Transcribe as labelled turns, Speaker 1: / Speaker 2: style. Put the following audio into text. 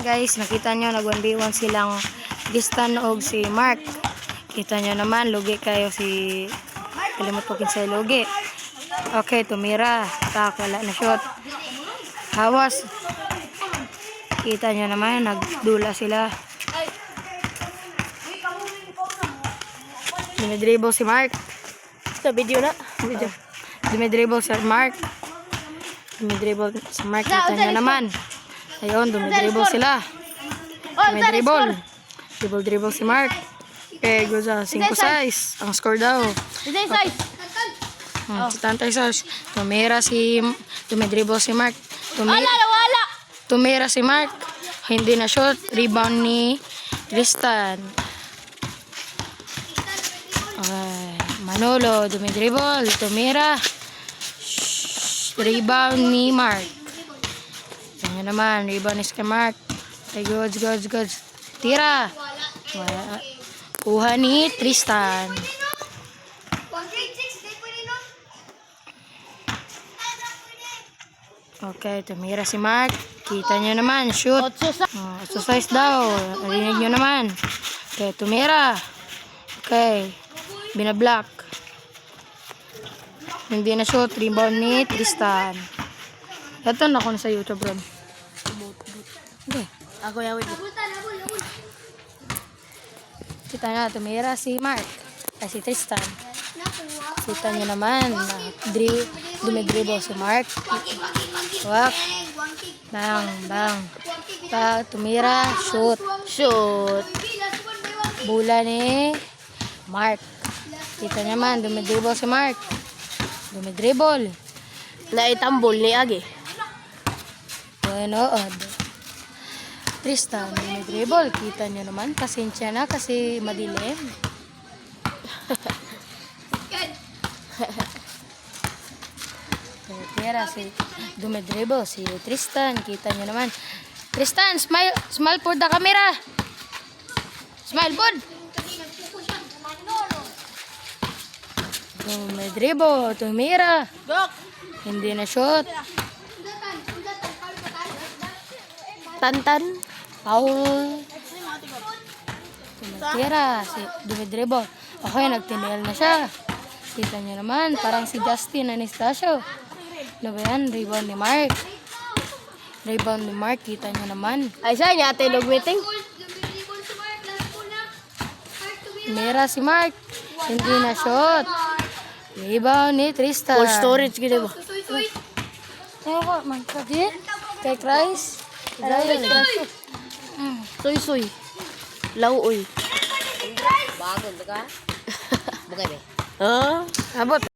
Speaker 1: Guys, nakita nyo, nag-1v1 silang Tristan og si Mark. Kita nyo naman, lugi kayo si... Kalimot po kinsay lugi. Okay, tumira. Tak, wala na shot. Hawas. Kita nyo naman, nagdula sila. Dumidribble si Mark.
Speaker 2: Sa video na.
Speaker 1: Video. Dumidribble si Mark. Dumidribble si Mark. Kita nyo naman. Ayun, dumidribble sila. Dumidribble. Dribble si Mark. Okay, go sa 5-6. Ang score daw. Tantay size. Tumira si... Dumidribble si Mark.
Speaker 2: Wala.
Speaker 1: Tumira si Mark. Hindi na shot. Rebound ni Tristan. Okay. Manolo. Dumidribble. Tumira. Rebound ni Mark. Yan naman. Rebound ni Mark. Okay, goods. Tira. Kuha ni Tristan. Okay, tumira si Mark. Kita nyo naman. Shoot. Exercise daw. Narinig nyo naman. Okay, tumira. Okay. Binablock. Hindi na shoot. Rebound ni Tristan. Ito na ako na sa YouTube, bro. Okay.
Speaker 2: Ako yawid.
Speaker 1: Kita na, tumira si Mark. Ay, si Tristan. Kita nyo naman. Dumidribble si Mark. Wak. Bang. Tumira. Shoot. Bula ni Mark. Kita nyo naman, dumidribble si Mark. Dumidribble.
Speaker 2: Naitambol ni Agi.
Speaker 1: Panood. Tristan, dumidribble. Kita nyo naman. Pasensya na kasi madilim. Tira si dumidribble si Tristan. Kita nyo naman. Tristan, smile for the camera. Smile for. Dumidribble. Tumira. Hindi na shot.
Speaker 2: Tantan.
Speaker 1: Paul. Tumira si dumidribble. Okay, nagtinil na siya. Kita nyo naman. Parang si Justin Anastasio. Ano ba yan? Rebound ni Mark. Kita nyo naman.
Speaker 2: Ay, saan niya ate log meeting?
Speaker 1: Mira si Mark. Hindi na shot. Rebound ni Tristan.
Speaker 2: Full storage gini ba?
Speaker 1: Ano ko? Magkadi? Kay Christ?
Speaker 2: Soy. Lauoy.
Speaker 3: Bago ka? Bugay be.
Speaker 2: Ah?
Speaker 1: Abot.